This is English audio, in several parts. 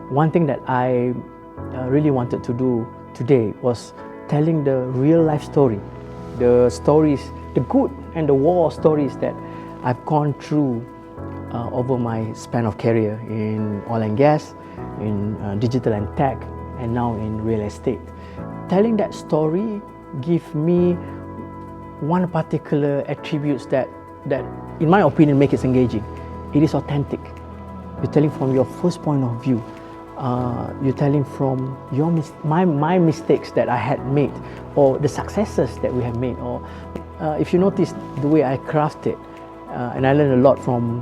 One thing that I really wanted to do today was telling the real life story, the stories, the good and the war stories that I've gone through over my span of career in oil and gas, in digital and tech, and now in real estate. Telling that story gives me one particular attributes that in my opinion make it engaging. It is authentic. You're telling from your first point of view. You're telling from my mistakes that I had made, or the successes that we have made. Or if you notice the way I craft it, and I learned a lot from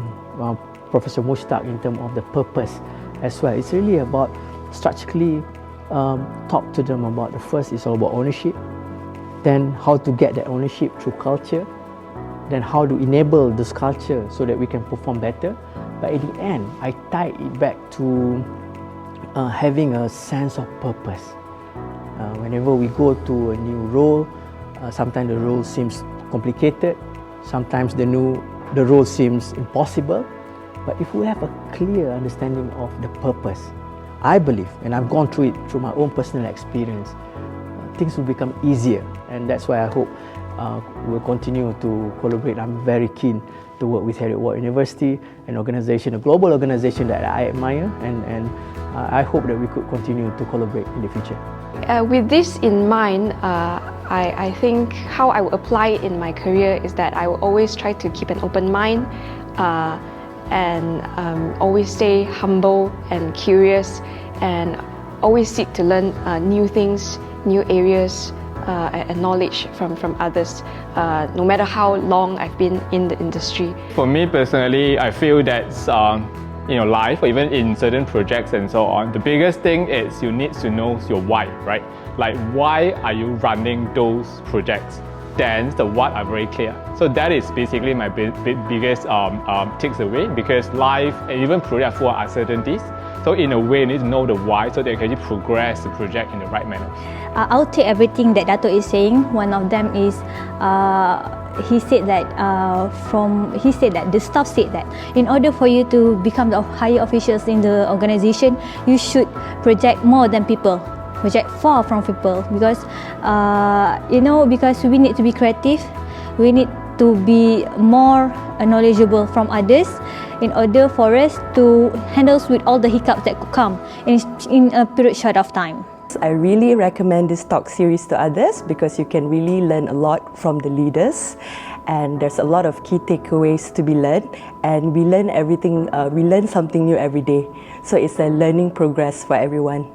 Professor Mushtaq in terms of the purpose as well. It's really about strategically talk to them about the first is all about ownership, then how to get that ownership through culture, then how to enable this culture so that we can perform better. But at the end, I tie it back to having a sense of purpose. Whenever we go to a new role, sometimes the role seems complicated, sometimes the role seems impossible. But if we have a clear understanding of the purpose, I believe, and I've gone through it through my own personal experience, things will become easier. And that's why I hope we'll continue to collaborate. I'm very keen to work with Heriot-Watt University, an organization, a global organization that I admire, and I hope that we could continue to collaborate in the future. With this in mind, I think how I will apply it in my career is that I will always try to keep an open mind and always stay humble and curious, and always seek to learn new things, new areas, and knowledge from others, no matter how long I've been in the industry. For me personally, I feel that life, or even in certain projects and so on, the biggest thing is you need to know your why, right? Like, why are you running those projects? Then the what are very clear. So that is basically my biggest takes away, because life and even project full of uncertainties. So in a way, you need to know the why so that you can actually progress the project in the right manner. I'll take everything that Dato is saying. One of them is he said that the staff said that in order for you to become the higher officials in the organization, you should project more than people, project far from people, because because we need to be creative, we need to be more knowledgeable from others in order for us to handle with all the hiccups that could come in a period short of time. I really recommend this talk series to others because you can really learn a lot from the leaders, and there's a lot of key takeaways to be learned, and we learn something new every day. So it's a learning progress for everyone.